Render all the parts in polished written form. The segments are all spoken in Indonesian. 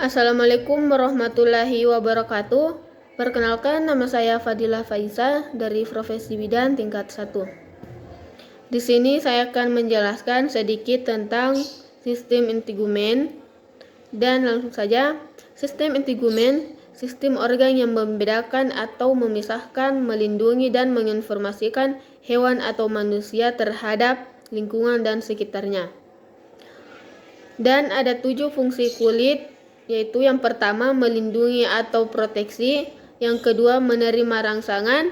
Assalamualaikum warahmatullahi wabarakatuh. Perkenalkan, nama saya Fadilah Faiza dari Profesi Bidan tingkat 1. Di sini saya akan menjelaskan sedikit tentang sistem integumen. Dan langsung saja, sistem integumen, sistem organ yang membedakan atau memisahkan, melindungi dan menginformasikan hewan atau manusia terhadap lingkungan dan sekitarnya. Dan ada 7 fungsi kulit, yaitu yang pertama melindungi atau proteksi, yang kedua menerima rangsangan,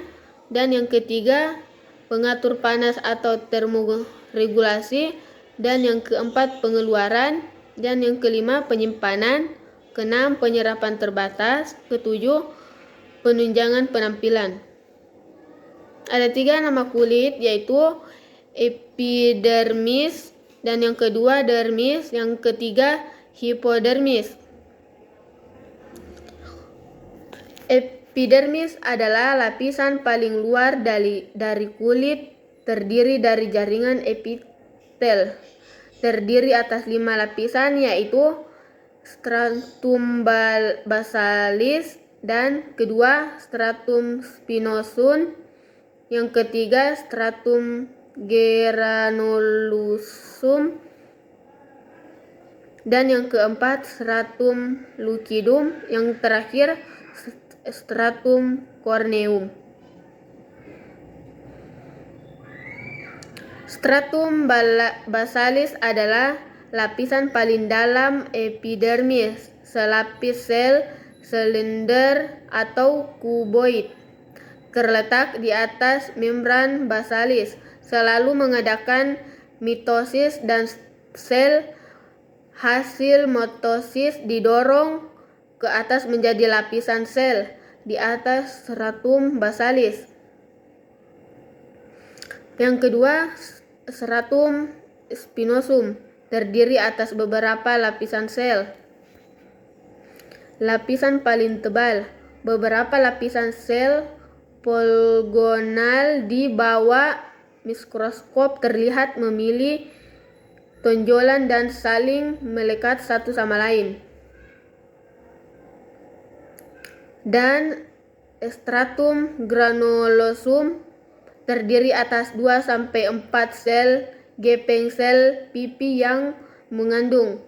dan yang ketiga pengatur panas atau termoregulasi, dan yang keempat pengeluaran, dan yang kelima penyimpanan, keenam penyerapan terbatas, ketujuh penunjangan penampilan. Ada 3 nama kulit, yaitu epidermis, dan yang kedua dermis, yang ketiga hipodermis. Epidermis adalah lapisan paling luar dari kulit, terdiri dari jaringan epitel. Terdiri atas 5 lapisan, yaitu stratum basalis, dan kedua stratum spinosum, yang ketiga stratum granulosusum, dan yang keempat stratum lucidum, yang terakhir stratum corneum. Stratum basalis adalah lapisan paling dalam epidermis, selapis sel silinder atau kuboid, terletak di atas membran basalis, selalu mengadakan mitosis dan sel hasil mitosis didorong ke atas menjadi lapisan sel di atas stratum basalis. Yang kedua, stratum spinosum, terdiri atas beberapa lapisan sel. Lapisan paling tebal, beberapa lapisan sel poligonal di bawah mikroskop terlihat memilih tonjolan dan saling melekat satu sama lain. Dan stratum granulosum terdiri atas 2-4 sel gepeng sel pipi yang mengandung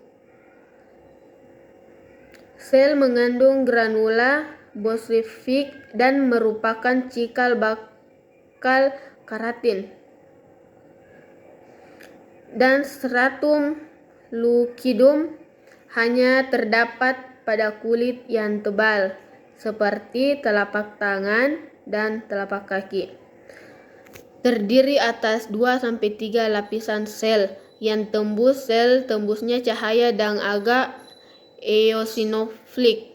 granula bosifik dan merupakan cikal bakal keratin. Dan stratum lucidum hanya terdapat pada kulit yang tebal seperti telapak tangan dan telapak kaki. Terdiri atas 2-3 lapisan sel yang tembusnya cahaya dan agak eosinofilik.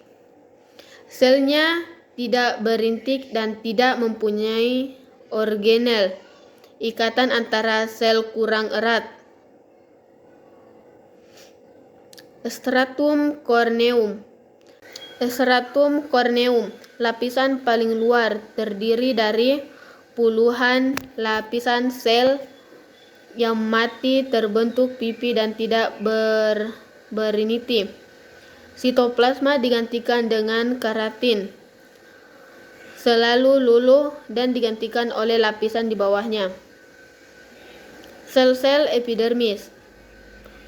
Selnya tidak berintik dan tidak mempunyai organel. Ikatan antara sel kurang erat. Stratum corneum. Stratum corneum, lapisan paling luar, terdiri dari puluhan lapisan sel yang mati terbentuk pipi dan tidak beriniti. Sitoplasma digantikan dengan keratin, selalu luluh dan digantikan oleh lapisan di bawahnya. Sel-sel epidermis.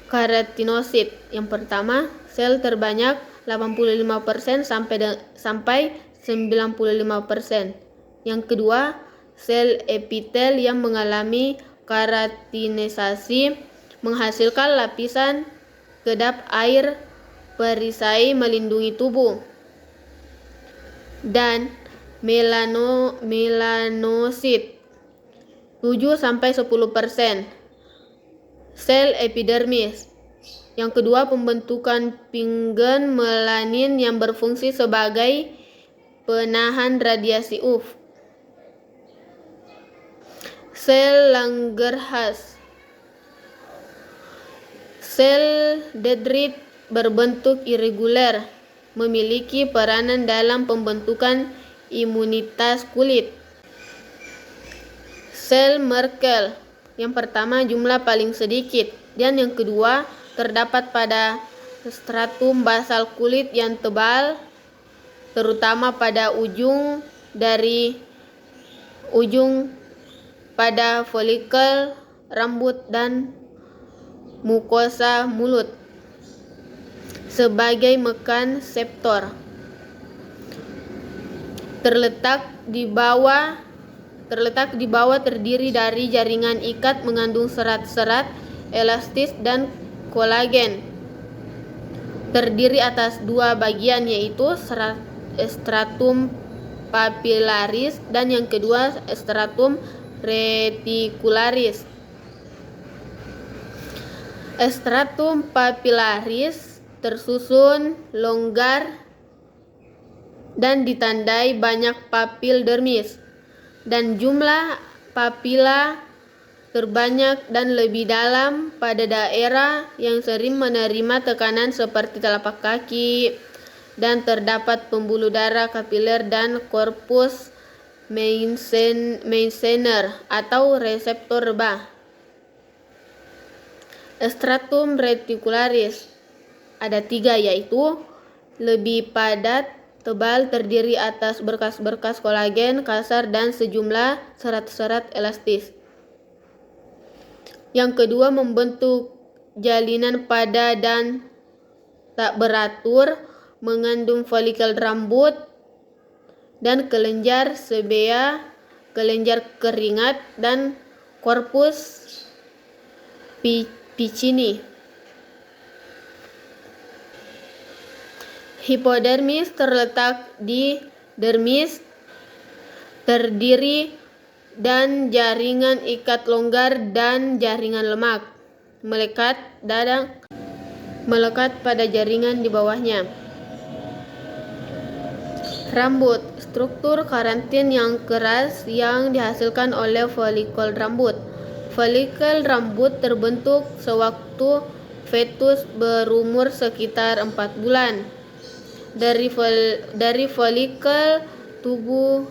Keratinosit. Yang pertama, sel terbanyak 85% sampai 95%. Yang kedua, sel epitel yang mengalami keratinisasi menghasilkan lapisan kedap air perisai melindungi tubuh. Dan melanosit 7-10%. Sel epidermis. Yang kedua, pembentukan pigmen melanin yang berfungsi sebagai penahan radiasi UV. Sel Langerhans. Sel dendrit berbentuk irregular, memiliki peranan dalam pembentukan imunitas kulit. Sel Merkel. Yang pertama jumlah paling sedikit, dan yang kedua terdapat pada stratum basal kulit yang tebal, terutama pada ujung pada folikel rambut dan mukosa mulut. Sebagai mekan septor, terletak di bawah terdiri dari jaringan ikat mengandung serat-serat elastis dan kolagen. Terdiri atas dua bagian, yaitu stratum papillaris dan yang kedua stratum reticularis. Stratum papillaris tersusun longgar dan ditandai banyak papil dermis, dan jumlah papila terbanyak dan lebih dalam pada daerah yang sering menerima tekanan seperti telapak kaki, dan terdapat pembuluh darah kapiler dan korpus Meissner atau reseptor rebah. Stratum reticularis ada 3, yaitu lebih padat, tebal, terdiri atas berkas-berkas kolagen kasar dan sejumlah serat-serat elastis. Yang kedua membentuk jalinan pada dan tak beratur, mengandung folikel rambut dan kelenjar sebea, kelenjar keringat, dan korpus Piccinni. Hipodermis terletak di dermis, terdiri dan jaringan ikat longgar dan jaringan lemak, melekat pada jaringan di bawahnya. Rambut, struktur keratin yang keras yang dihasilkan oleh folikel rambut. Folikel rambut terbentuk sewaktu fetus berumur sekitar 4 bulan. Dari folikel tubuh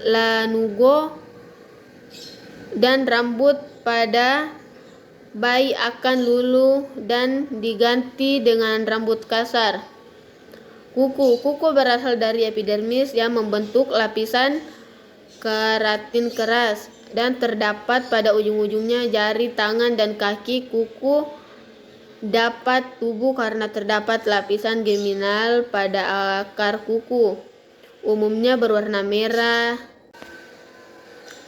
lanugo dan rambut pada bayi akan luluh dan diganti dengan rambut kasar. Kuku berasal dari epidermis yang membentuk lapisan keratin keras dan terdapat pada ujung-ujungnya jari tangan dan kaki. Kuku dapat tumbuh karena terdapat lapisan germinal pada akar kuku, umumnya berwarna merah,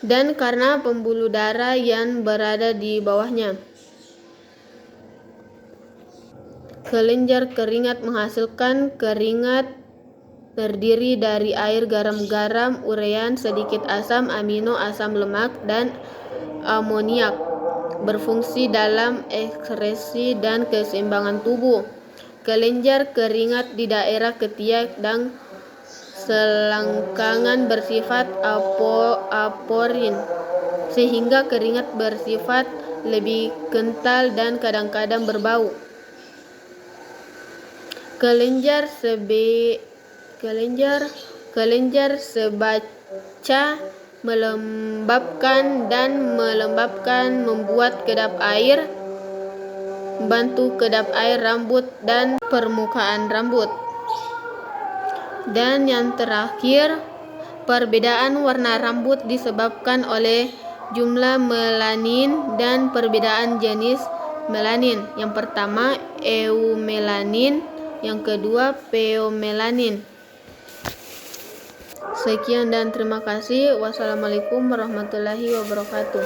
dan karena pembuluh darah yang berada di bawahnya. Kelenjar keringat menghasilkan keringat, terdiri dari air, garam, urean, sedikit asam amino, asam lemak, dan amoniak. Berfungsi dalam ekskresi dan keseimbangan tubuh. Kelenjar keringat di daerah ketiak dan selangkangan bersifat aporin, sehingga keringat bersifat lebih kental dan kadang-kadang berbau. Kelenjar sebaca melembabkan membuat membantu kedap air rambut dan permukaan rambut. Dan yang terakhir, perbedaan warna rambut disebabkan oleh jumlah melanin dan perbedaan jenis melanin. Yang pertama eumelanin, yang kedua pheomelanin. Sekian dan terima kasih. Wassalamualaikum warahmatullahi wabarakatuh.